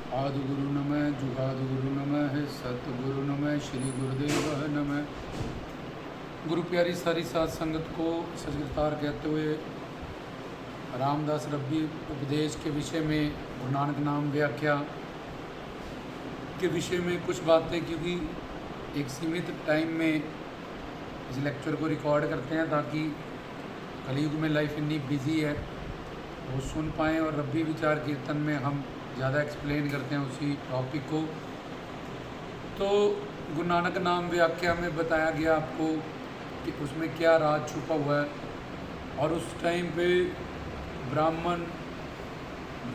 आदिगुरु नमः जुगादिगुरु नमः सतगुरु नमः श्री गुरुदेव नमः। गुरु प्यारी सारी साध संगत को सजगतार कहते हुए रामदास रब्बी उपदेश के विषय में गुरु नानक नाम व्याख्या के विषय में कुछ बातें, क्योंकि एक सीमित टाइम में इस लेक्चर को रिकॉर्ड करते हैं ताकि कलयुग में लाइफ इतनी बिजी है वो सुन पाएँ, और रब्बी विचार कीर्तन में हम ज़्यादा एक्सप्लेन करते हैं उसी टॉपिक को। तो गुरु नानक नाम व्याख्या में बताया गया आपको कि उसमें क्या राज छुपा हुआ है, और उस टाइम पे ब्राह्मण,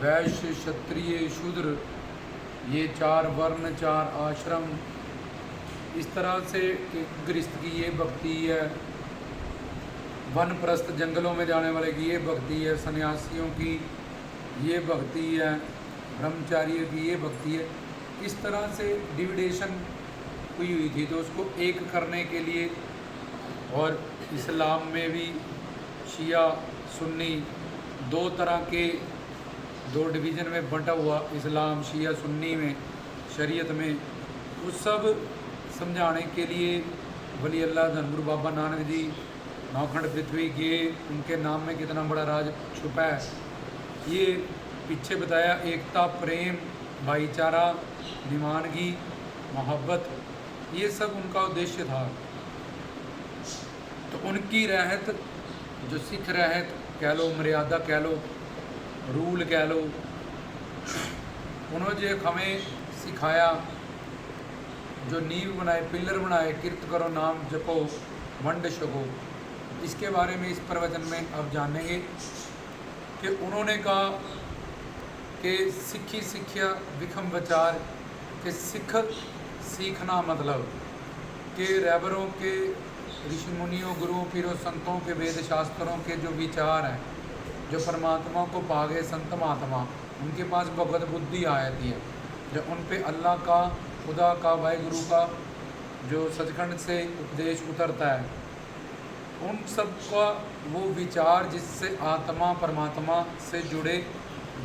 वैश्य, क्षत्रिय, शूद्र, ये चार वर्ण, चार आश्रम, इस तरह से गृहस्थ की ये भक्ति है, वनप्रस्थ जंगलों में जाने वाले की ये भक्ति है, सन्यासियों की ये भक्ति है, ब्रह्मचारियों की ये भक्ति है। इस तरह से डिविडेशन हुई हुई थी। तो उसको एक करने के लिए, और इस्लाम में भी शिया सुन्नी दो तरह के, दो डिवीज़न में बंटा हुआ इस्लाम, शिया सुन्नी में, शरीयत में, उस सब समझाने के लिए वली अल्लाह धनगुरु बाबा नानक जी नौखंड पृथ्वी के, उनके नाम में कितना बड़ा राज छुपा है ये पीछे बताया। एकता, प्रेम, भाईचारा, दीवानगी, मोहब्बत, ये सब उनका उद्देश्य था। तो उनकी रहत, जो सिख रहत कह लो, मर्यादा कह लो, रूल कह लो, उन्होंने जो हमें सिखाया, जो नींव बनाए, पिलर बनाए, कीर्त करो, नाम जपो, वंड छको, इसके बारे में इस प्रवचन में अब जानेंगे कि उन्होंने कहा कि सिक्खी सिक्ख्या विखम विचार, कि सिख सीखना मतलब कि रहबरों के, ऋषि मुनियों, गुरुओं, पीरों, संतों के, वेद शास्त्रों के जो विचार हैं, जो परमात्मा को पा गए संत महात्मा, उनके पास भगवत बुद्धि आ जाती है, जो उन पे अल्लाह का, खुदा का, वाहिगुरु का जो सचखंड से उपदेश उतरता है, उन सब का वो विचार जिससे आत्मा परमात्मा से जुड़े,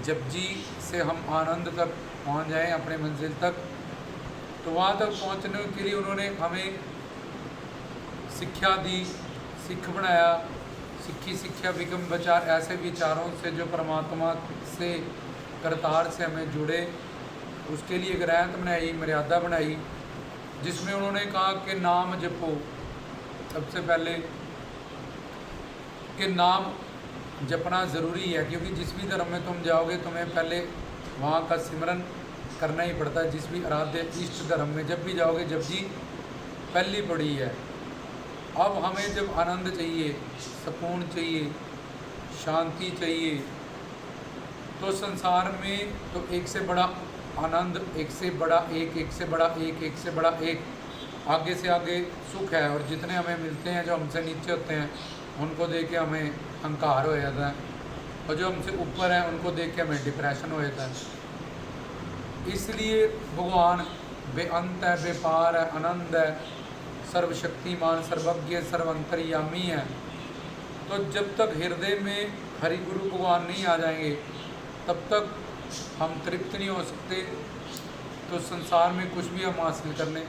जब जी से हम आनंद तक पहुंच जाएं, अपने मंजिल तक। तो वहाँ तक पहुंचने के लिए उन्होंने हमें शिक्षा दी, सिख बनाया। सिक्खी शिक्षा विकम विचार, ऐसे विचारों से जो परमात्मा से, करतार से हमें जुड़े, उसके लिए एक रहत बनाई, मर्यादा बनाई, जिसमें उन्होंने कहा कि नाम जपो। सबसे पहले कि नाम जपना ज़रूरी है, क्योंकि जिस भी धर्म में तुम जाओगे तुम्हें पहले वहाँ का सिमरन करना ही पड़ता है। जिस भी आराध्य इष्ट धर्म में जब भी जाओगे, जब जी पहली पड़ी है। अब हमें जब आनंद चाहिए, सुकून चाहिए, शांति चाहिए, तो संसार में तो एक से बड़ा आनंद, एक से बड़ा एक, एक से बड़ा एक, एक से बड़ा एक, आगे से आगे सुख है। और जितने हमें मिलते हैं, जो हमसे नीचे होते हैं, उनको देख के हमें अहंकार हो जाता है, और जो हमसे ऊपर है उनको देख के हमें डिप्रेशन हो जाता है। इसलिए भगवान बेअंत है, बेपार है, आनंद है, सर्वशक्तिमान, सर्वज्ञ, सर्वंतर्यामी है। तो जब तक हृदय में हरि गुरु भगवान नहीं आ जाएंगे, तब तक हम तृप्त नहीं हो सकते। तो संसार में कुछ भी हम हासिल कर लें,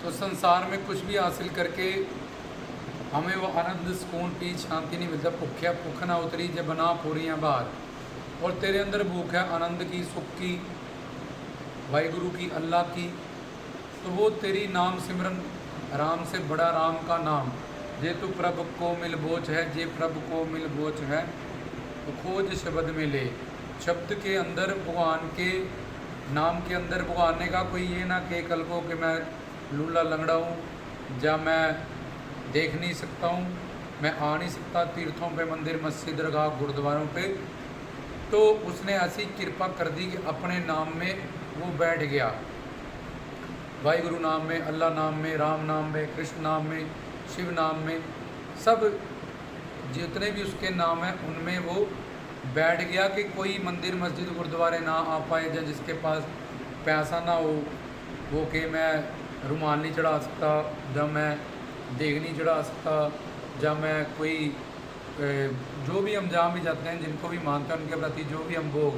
तो संसार में कुछ भी हासिल करके हमें वो आनंद, सुकून, पीस, शांति नहीं मिलता। भूख्या भूख ना उतरी जब बना पूरियाँ बाहर, और तेरे अंदर भूख है आनंद की, सुख की, वाहिगुरु की, अल्लाह की, तो वो तेरी नाम सिमरन, राम से बड़ा राम का नाम। जे तू प्रभ को मिल बोझ है, जे प्रभ को मिल बोझ है, तो खोज शब्द में ले। शब्द के अंदर भगवान के, नाम के अंदर भगवान ने कहा, कोई ये ना कहे कल को कि मैं लूला लंगड़ा हूँ, या मैं देख नहीं सकता हूँ, मैं आ नहीं सकता तीर्थों पे, मंदिर, मस्जिद, दरगाह, गुरुद्वारों पे। तो उसने ऐसी कृपा कर दी कि अपने नाम में वो बैठ गया। वाहिगुरु नाम में, अल्लाह नाम में, राम नाम में, कृष्ण नाम में, शिव नाम में, सब जितने भी उसके नाम हैं उनमें वो बैठ गया कि कोई मंदिर, मस्जिद, गुरुद्वारे ना आ पाए, या जिसके पास पैसा ना हो वो कि मैं रुमाल नहीं चढ़ा सकता, जब मैं देग नहीं चढ़ा सकता, जब मैं कोई जो भी हम जहाँ भी जाते हैं, जिनको भी मानते हैं, उनके प्रति जो भी हम भोग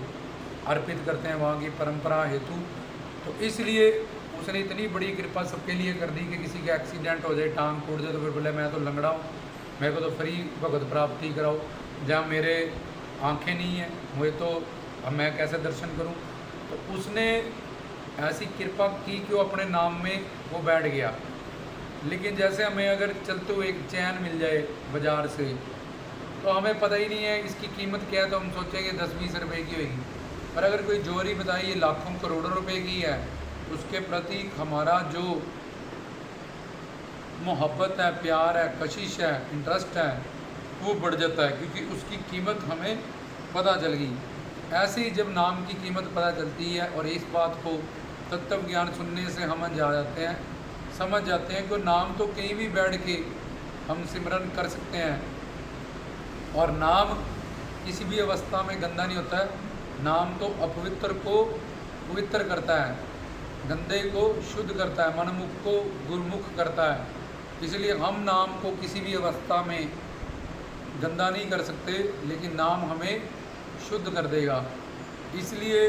अर्पित करते हैं वहाँ की परंपरा हेतु। तो इसलिए उसने इतनी बड़ी कृपा सबके लिए कर दी कि किसी का एक्सीडेंट हो जाए, टांग टूट जाए, तो फिर बोले मैं तो लंगड़ा हूँ, मेरे को तो फ्री भगवत प्राप्ति कराओ, जहाँ मेरे आंखें नहीं हैं मुझे तो अब मैं कैसे दर्शन करूँ। तो उसने ऐसी कृपा की कि वो अपने नाम में वो बैठ गया। लेकिन जैसे हमें अगर चलते हुए एक चैन मिल जाए बाज़ार से, तो हमें पता ही नहीं है इसकी कीमत क्या है, तो हम सोचेंगे 10-20 रुपए की होगी। पर अगर कोई जोरी बताए ये लाखों करोड़ों रुपए की है, उसके प्रति हमारा जो मोहब्बत है, प्यार है, कशिश है, इंटरेस्ट है, वो बढ़ जाता है, क्योंकि उसकी कीमत हमें पता चल गई। ऐसे ही जब नाम की कीमत पता चलती है और इस बात को तत्व ज्ञान सुनने से हम समझ जाते हैं कि नाम तो कहीं भी बैठ के हम सिमरन कर सकते हैं, और नाम किसी भी अवस्था में गंदा नहीं होता है। नाम तो अपवित्र को पवित्र करता है, गंदे को शुद्ध करता है, मनमुख को गुरुमुख करता है। इसलिए हम नाम को किसी भी अवस्था में गंदा नहीं कर सकते, लेकिन नाम हमें शुद्ध कर देगा। इसलिए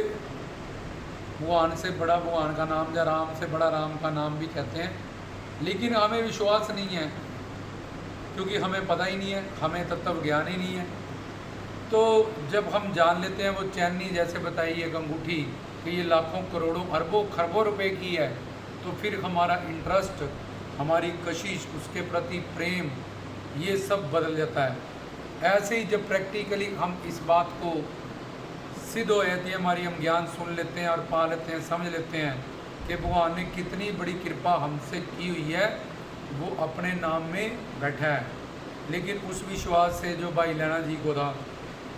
भगवान से बड़ा भगवान का नाम, या राम से बड़ा राम का नाम भी कहते हैं। लेकिन हमें विश्वास नहीं है, क्योंकि हमें पता ही नहीं है, हमें तत्व ज्ञान ही नहीं है। तो जब हम जान लेते हैं वो चैनी जैसे बताई एक अंगूठी कि ये लाखों करोड़ों अरबों खरबों रुपए की है, तो फिर हमारा इंटरेस्ट, हमारी कशिश, उसके प्रति प्रेम, ये सब बदल जाता है। ऐसे ही जब प्रैक्टिकली हम इस बात को सिद्ध हो जाती है हमारी, हम ज्ञान सुन लेते हैं और पा लेते हैं, समझ लेते हैं कि भगवान ने कितनी बड़ी कृपा हमसे की हुई है, वो अपने नाम में बैठा है। लेकिन उस विश्वास से जो भाई लैना जी को था,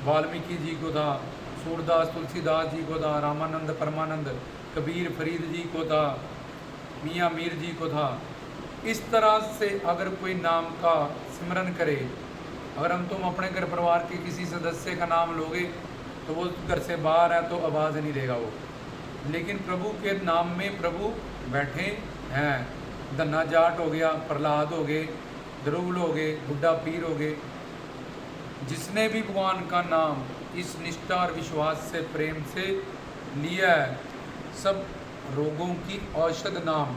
वाल्मीकि जी को था, सूरदास तुलसीदास जी को था, रामानंद परमानंद, कबीर फरीद जी को था, मियाँ मीर जी को था, इस तरह से अगर कोई नाम का सिमरन करे, अगर हम तुम अपने घर परिवार के किसी सदस्य का नाम लोगे तो वो घर से बाहर है तो आवाज़ नहीं देगा वो, लेकिन प्रभु के नाम में प्रभु बैठे हैं। धन्ना जाट हो गया, प्रहलाद हो गए, ध्रुवल हो गए, बुड्ढा पीर हो गए, जिसने भी भगवान का नाम इस निष्ठा और विश्वास से प्रेम से लिया है, सब रोगों की औषध नाम।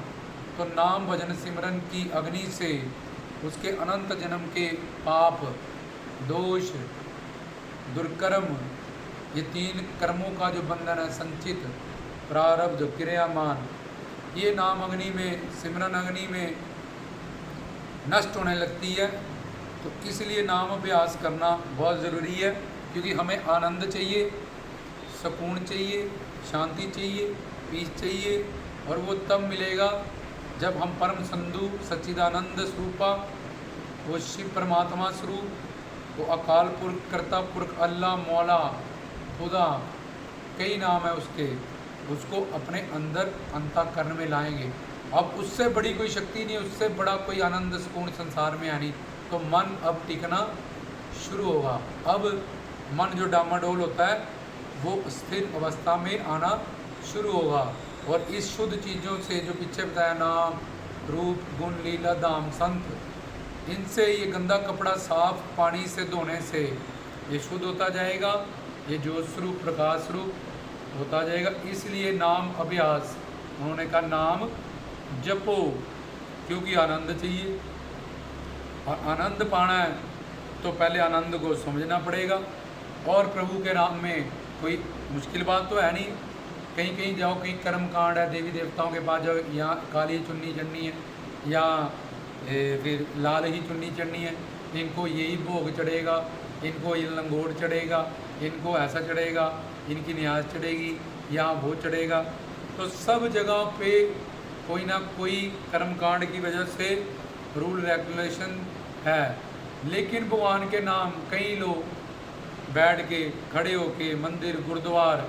तो नाम भजन सिमरन की अग्नि से उसके अनंत जन्म के पाप, दोष, दुर्कर्म, ये 3 कर्मों का जो बंधन है, संचित, प्रारब्ध, क्रियामान, ये नाम अग्नि में, सिमरन अग्नि में नष्ट होने लगती है। तो इसलिए नाम अभ्यास करना बहुत ज़रूरी है, क्योंकि हमें आनंद चाहिए, सुकून चाहिए, शांति चाहिए, पीस चाहिए, और वो तब मिलेगा जब हम परम संधु सच्चिदानंद स्वरूपा, वो शिव परमात्मा स्वरूप, वो अकाल पुरख, कर्ता पुरख, अल्लाह, मौला, खुदा, कई नाम है उसके, उसको अपने अंदर अंतःकरण में लाएंगे। अब उससे बड़ी कोई शक्ति नहीं, उससे बड़ा कोई आनंद सुकून संसार में आनी। तो मन अब टिकना शुरू होगा। अब मन जो डामाडोल होता है वो स्थिर अवस्था में आना शुरू होगा, और इस शुद्ध चीज़ों से जो पीछे बताया, नाम, रूप, गुण, लीला, धाम, संत, इनसे ये गंदा कपड़ा साफ पानी से धोने से ये शुद्ध होता जाएगा, ये ज्योत स्वरूप, प्रकाश स्वरूप होता जाएगा। इसलिए नाम अभ्यास, उन्होंने कहा नाम जपो, क्योंकि आनंद चाहिए, और आनंद पाना है तो पहले आनंद को समझना पड़ेगा। और प्रभु के नाम में कोई मुश्किल बात तो है नहीं। कहीं कहीं जाओ, कहीं कर्म कांड है, देवी देवताओं के पास जाओ, यहाँ काली चुन्नी चढ़नी है या फिर लाल ही चुन्नी चढ़नी है, इनको यही भोग चढ़ेगा, इनको ये लंगोट चढ़ेगा, इनको ऐसा चढ़ेगा, इनकी न्याज चढ़ेगी, यहाँ वो चढ़ेगा। तो सब जगह पे कोई ना कोई कर्मकांड की वजह से रूल रेगुलेशन है। लेकिन भगवान के नाम कई लोग बैठ के, खड़े होके, मंदिर, गुरुद्वार,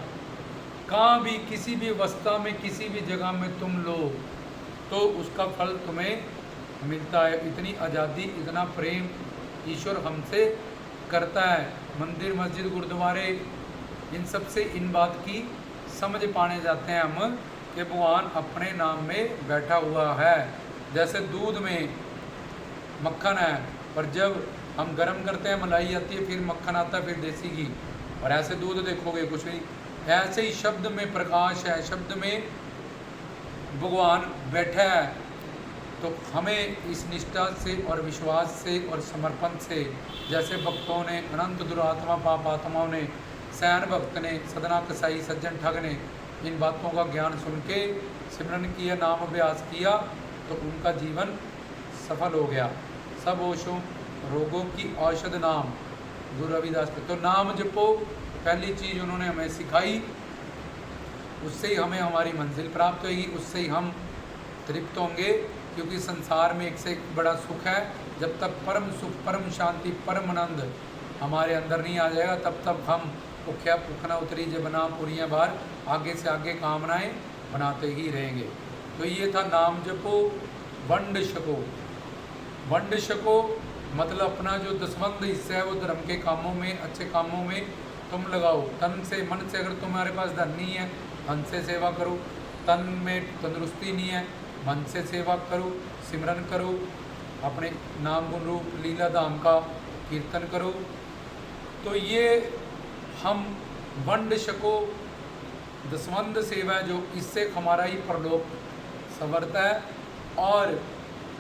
कहाँ भी, किसी भी अवस्था में, किसी भी जगह में तुम लो तो उसका फल तुम्हें मिलता है। इतनी आज़ादी, इतना प्रेम ईश्वर हमसे करता है। मंदिर, मस्जिद, गुरुद्वारे, इन सब से इन बात की समझ पाने जाते हैं हम कि भगवान अपने नाम में बैठा हुआ है। जैसे दूध में मक्खन है, पर जब हम गर्म करते हैं मलाई आती है, फिर मक्खन आता है, फिर देसी घी, और ऐसे दूध देखोगे कुछ नहीं। ऐसे ही शब्द में प्रकाश है, शब्द में भगवान बैठा है। तो हमें इस निष्ठा से और विश्वास से और समर्पण से, जैसे भक्तों ने, अनंत दुरात्मा पाप आत्माओं ने, सैन भक्त ने, सदना कसाई सज्जन ठग ने इन बातों का ज्ञान सुन के सिमरन किया, नाम अभ्यास किया, तो उनका जीवन सफल हो गया। सब ओशों रोगों की औषध नाम, गुरु रविदास। तो नाम जपो, पहली चीज़ उन्होंने हमें सिखाई, उससे ही हमें हमारी मंजिल प्राप्त होगी, उससे ही हम तृप्त होंगे। क्योंकि संसार में एक से एक बड़ा सुख है, जब तक परम सुख, परम शांति, परम आनंद हमारे अंदर नहीं आ जाएगा, तब तक हम भूख्या भूखना उतरी जबना पूरियाँ बार आगे से आगे कामनाएं बनाते ही रहेंगे। तो ये था नाम जपो वंड छको। वंड छको मतलब अपना जो दसवंध हिस्सा है वो धर्म के कामों में, अच्छे कामों में तुम लगाओ, तन से मन से। अगर तुम्हारे पास धन नहीं है, धन से सेवा करो। तन में तंदुरुस्ती नहीं है, मन से सेवा करो, सिमरन करो, अपने नाम गुण रूप लीला धाम का कीर्तन करो। तो ये हम वंड छको दसवंध सेवा जो, इससे हमारा ही परलोक संवरता है। और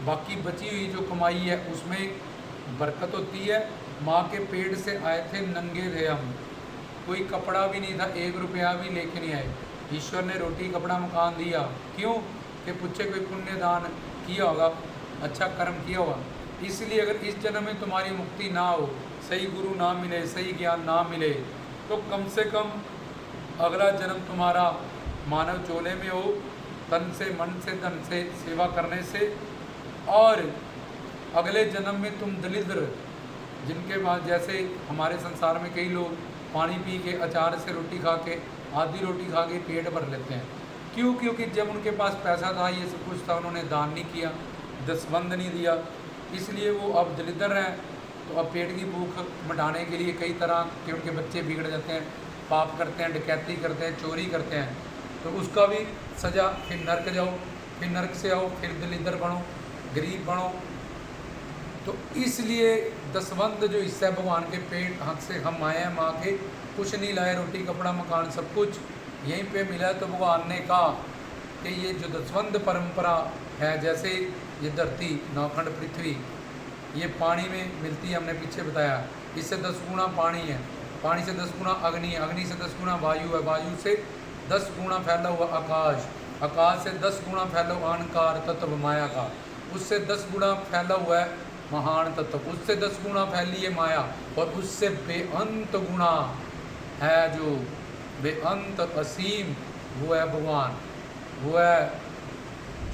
बाकी बची हुई जो कमाई है उसमें बरकत होती है। माँ के पेट से आए थे, नंगे थे हम, कोई कपड़ा भी नहीं था, 1 रुपया भी लेके नहीं आए। ईश्वर ने रोटी कपड़ा मकान दिया, क्यों? कि पूछे कोई पुण्य दान किया होगा, अच्छा कर्म किया होगा। इसलिए अगर इस जन्म में तुम्हारी मुक्ति ना हो, सही गुरु ना मिले, सही ज्ञान ना मिले, तो कम से कम अगला जन्म तुम्हारा मानव चोले में हो, तन से मन से धन से सेवा करने से। और अगले जन्म में तुम दलिद्र, जिनके पास, जैसे हमारे संसार में कई लोग पानी पी के, अचार से रोटी खा के, आधी रोटी खा के पेट भर लेते हैं। क्यों? क्योंकि जब उनके पास पैसा था, ये सब कुछ था, उन्होंने दान नहीं किया, दसवंध नहीं दिया, इसलिए वो अब दलिद्र हैं। तो अब पेट की भूख मिटाने के लिए कई तरह के उनके बच्चे बिगड़ जाते हैं, पाप करते हैं, डकैती करते हैं, चोरी करते हैं। तो उसका भी सज़ा, फिर नर्क जाओ, फिर नर्क से आओ, फिर दलिद्र बनो, गरीब बनो। तो इसलिए दसवंध जो हिस्सा है भगवान के पेट हक से हम आए हैं, माँ के कुछ नहीं लाए, रोटी कपड़ा मकान सब कुछ यहीं पे मिला। तो भगवान ने कहा कि ये जो दसवंध परंपरा है, जैसे ये धरती, नौखंड पृथ्वी, ये पानी में मिलती है, हमने पीछे बताया, इससे 10 गुना पानी है, पानी से 10 गुना अग्नि है, अग्नि से 10 गुना वायु है, वायु से 10 गुना फैला हुआ आकाश, आकाश से 10 गुना फैला हुआ अहंकार तत्व माया का, उससे 10 गुना फैला हुआ है महान तत्व, उससे 10 गुना फैली है माया, और उससे बेअंत गुना है जो बेअंत असीम, वो है भगवान, वो है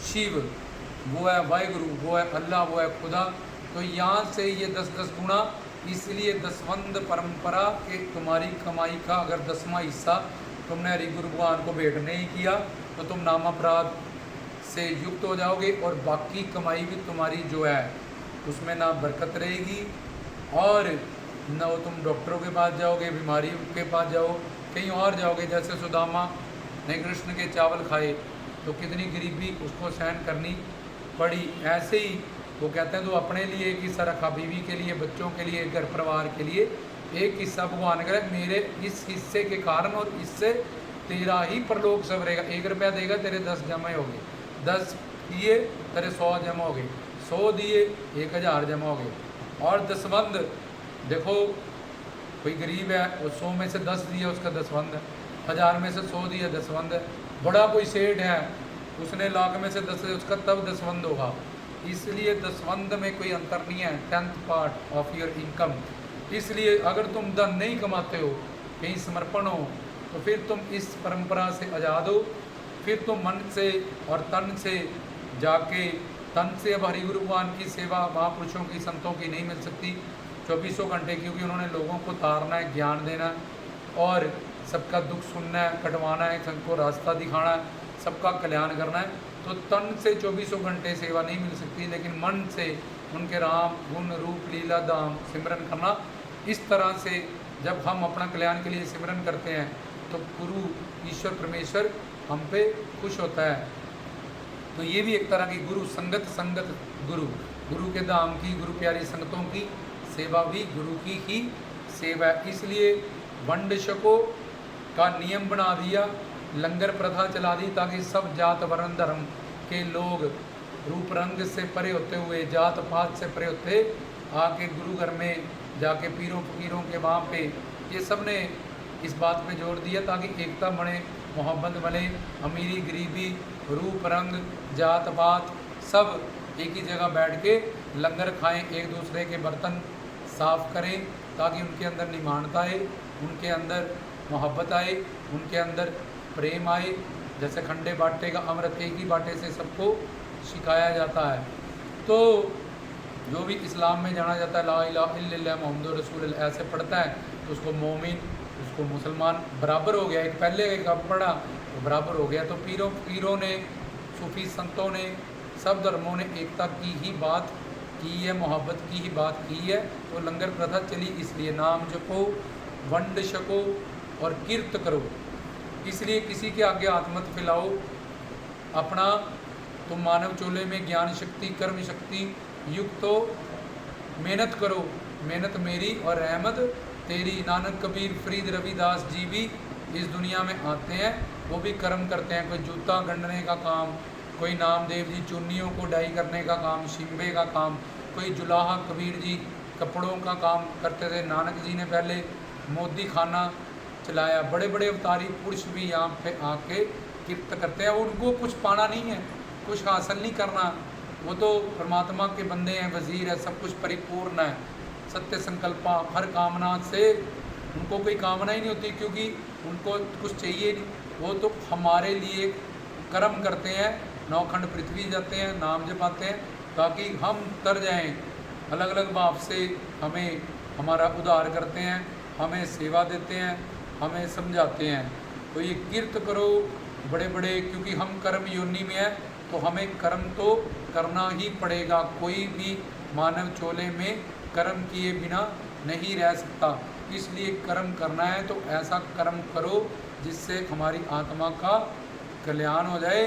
शिव, वो है वाहिगुरु, वो है अल्लाह, वो है खुदा। तो यहाँ से ये 10-10 गुना, इसलिए दसवंध परंपरा के तुम्हारी कमाई का अगर 10वां हिस्सा तुमने हरि गुरु भगवान को भेंट नहीं किया, तो तुम नामापराध से युक्त हो जाओगे, और बाकी कमाई भी तुम्हारी जो है उसमें ना बरकत रहेगी, और न तुम डॉक्टरों के पास जाओगे, बीमारी के पास जाओ, कहीं और जाओगे। जैसे सुदामा ने कृष्ण के चावल खाए तो कितनी गरीबी उसको सहन करनी पड़ी, ऐसे ही वो कहते हैं तो अपने लिए एक हिस्सा रखा, बीवी के लिए, बच्चों के लिए, घर परिवार के लिए एक हिस्सा भगवान करे, मेरे इस हिस्से के कारण, और इससे तेरा ही परलोक संवरेगा। 1 रुपया देगा, तेरे 10 जमा हो गए, 10 दिए तेरे 100 जमा हो गए, 100 दिए 1000 जमा हो गए। और दसवंध देखो, कोई गरीब है, वो 100 में से 10 दिया, उसका दसवंध है, 1000 में से 100 दिया, दसवंध है। बड़ा कोई सेठ है, उसने लाख में से 10 दिया, उसका तब दसवंध होगा। इसलिए दसवंध में कोई अंतर नहीं है, 10th part of your income. इसलिए अगर तुम धन नहीं कमाते हो, कहीं समर्पण हो, तो फिर तुम इस परंपरा से आज़ाद हो। फिर तुम मन से और तन से जाके, तन से अब हरि गुरु भगवान की सेवा महापुरुषों की, संतों की नहीं मिल सकती 24 घंटे, क्योंकि उन्होंने लोगों को तारना है, ज्ञान देना है, और सबका दुख सुनना है, कटवाना है, सबको रास्ता दिखाना है, सबका कल्याण करना है। तो तन से 24 घंटे सेवा नहीं मिल सकती, लेकिन मन से उनके राम गुण रूप लीला धाम सिमरन करना। इस तरह से जब हम अपना कल्याण के लिए सिमरन करते हैं, तो गुरु ईश्वर परमेश्वर हम पे खुश होता है। तो ये भी एक तरह की गुरु संगत, संगत गुरु, गुरु के धाम की, गुरु प्यारी संगतों की सेवा भी गुरु की ही सेवा है। इसलिए वंड छको का नियम बना दिया, लंगर प्रथा चला दी, ताकि सब जात वर्ण धर्म के लोग रूप रंग से परे होते हुए, जात पात से परे होते आके गुरु घर में जाके पीरों फकीरों के वहाँ पे ये सब ने इस बात पे जोर दिया ताकि एकता बने, मोहब्बत बने, अमीरी गरीबी रूप रंग जात पात सब एक ही जगह बैठ के लंगर खाएं, एक दूसरे के बर्तन साफ करें, ताकि उनके अंदर निमानता आए, उनके अंदर मोहब्बत आए, उनके अंदर प्रेम आए। जैसे खंडे बाटे का अमृत एक ही बाटे से सबको सिखाया जाता है। तो जो भी इस्लाम में जाना जाता है ला इलाहा इल्लल्लाह मुहम्मदुर रसूलुल्लाह ऐसे पढ़ता है तो उसको मोमिन, उसको मुसलमान बराबर हो गया। एक पहले एक अब पढ़ा तो बराबर हो गया। तो पीरों ने, सूफी संतों ने, सब धर्मों ने एकता की ही बात की है, मोहब्बत की ही बात की है। तो लंगर प्रथा चली इसलिए नाम जपो, वंड छको और कीर्त करो। इसलिए किसी के आगे हाथ मत फैलाओ अपना। तुम मानव चोले में ज्ञान शक्ति कर्म शक्ति युक्त हो, मेहनत करो, मेहनत मेरी और रहमत तेरी। नानक कबीर फरीद रविदास जी भी इस दुनिया में आते हैं, वो भी कर्म करते हैं। कोई जूता गंढने का काम, कोई नामदेव जी चुन्नियों को डाई करने का काम, शिम्बे का काम, कोई जुलाहा कबीर जी कपड़ों का काम करते थे। नानक जी ने पहले मोदी खाना चलाया। बड़े बड़े अवतारी पुरुष भी यहाँ पे आके कीर्त करते हैं। उनको कुछ पाना नहीं है, कुछ हासिल नहीं करना, वो तो परमात्मा के बंदे हैं, वजीर है, सब कुछ परिपूर्ण है। सत्य संकल्पा हर कामना से उनको कोई कामना ही नहीं होती, क्योंकि उनको कुछ चाहिए नहीं। वो तो हमारे लिए कर्म करते हैं, नौखंड पृथ्वी जाते हैं, नाम जपाते हैं ताकि हम तर जाएं। अलग अलग भाव से हमें हमारा उद्धार करते हैं, हमें सेवा देते हैं, हमें समझाते हैं। तो ये कीर्त करो बड़े बड़े, क्योंकि हम कर्म योनि में हैं तो हमें कर्म तो करना ही पड़ेगा। कोई भी मानव चोले में कर्म किए बिना नहीं रह सकता, इसलिए कर्म करना है तो ऐसा कर्म करो जिससे हमारी आत्मा का कल्याण हो जाए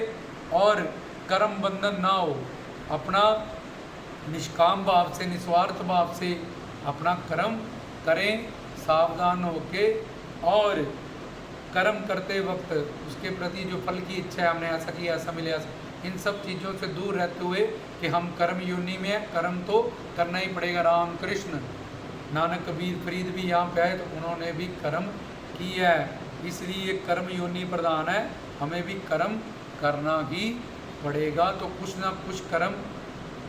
और कर्म बंधन ना हो। अपना निष्काम भाव से, निस्वार्थ भाव से अपना कर्म करें, सावधान होके, और कर्म करते वक्त उसके प्रति जो फल की इच्छा है, हमने ऐसा किया ऐसा मिले, इन सब चीज़ों से दूर रहते हुए कि हम कर्म योनि में हैं, कर्म तो करना ही पड़ेगा। राम कृष्ण नानक कबीर फरीद भी यहाँ पे आए तो उन्होंने भी कर्म किया है, इसलिए कर्म योनि प्रधान है, हमें भी कर्म करना ही पड़ेगा। तो कुछ ना कुछ कर्म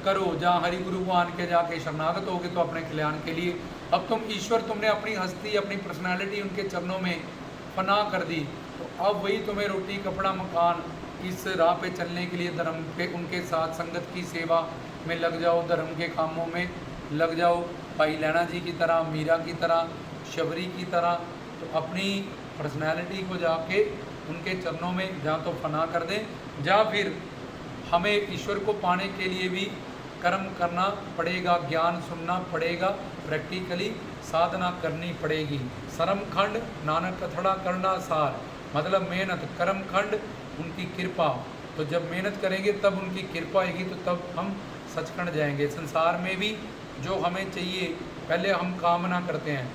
करो। जहाँ हरि गुरु भगवान के जाके शरणागत होगे तो अपने कल्याण के लिए। अब तुम ईश्वर, तुमने अपनी हस्ती, अपनी पर्सनैलिटी उनके चरणों में फना कर दी, तो अब वही तुम्हें रोटी कपड़ा मकान, इस राह पे चलने के लिए धर्म पे उनके साथ संगत की सेवा में लग जाओ, धर्म के कामों में लग जाओ, भाई लैना जी की तरह, मीरा की तरह, शबरी की तरह। तो अपनी पर्सनैलिटी को जाके उनके चरणों में या तो फना कर दें, या फिर हमें ईश्वर को पाने के लिए भी कर्म करना पड़ेगा, ज्ञान सुनना पड़ेगा, प्रैक्टिकली साधना करनी पड़ेगी। सरम खंड नानक कथड़ा करना सार, मतलब मेहनत, कर्म खंड उनकी कृपा। तो जब मेहनत करेंगे तब उनकी कृपा आएगी, तो तब हम सचखंड जाएंगे। संसार में भी जो हमें चाहिए, पहले हम कामना करते हैं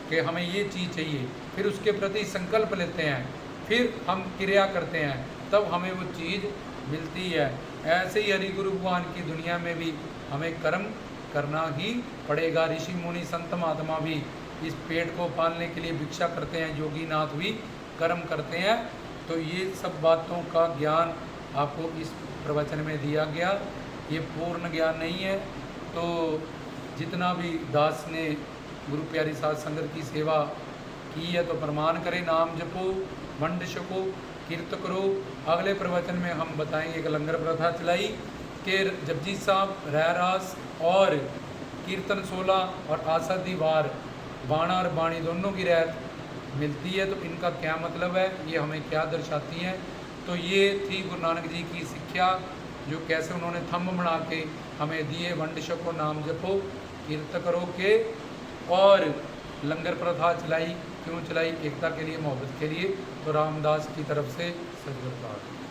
कि हमें ये चीज़ चाहिए, फिर उसके प्रति संकल्प लेते हैं, फिर हम क्रिया करते हैं, तब हमें वो चीज़ मिलती है। ऐसे ही हरि गुरु भगवान की दुनिया में भी हमें कर्म करना ही पड़ेगा। ऋषि मुनि संत महात्मा भी इस पेट को पालने के लिए भिक्षा करते हैं, योगीनाथ भी कर्म करते हैं। तो ये सब बातों का ज्ञान आपको इस प्रवचन में दिया गया, ये पूर्ण ज्ञान नहीं है। तो जितना भी दास ने गुरु प्यारी साध संगत की सेवा की है तो प्रमाण करें, नाम जपो, वंड छको, कीर्त करो। अगले प्रवचन में हम बताएंगे कि लंगर प्रथा चलाई कि जपजी साहब, रहरास और कीर्तन 16 और आसादी वार, बाणा और बाणी दोनों की रहत मिलती है। तो इनका क्या मतलब है, ये हमें क्या दर्शाती हैं। तो ये थी गुरु नानक जी की शिक्षा, जो कैसे उन्होंने थंब बना के हमें दिए, वंड छको, नाम जपो, कीर्त करो के, और लंगर प्रथा चलाई। क्यों चलाई? एकता के लिए, मोहब्बत के लिए। तो रामदास की तरफ से सजगत।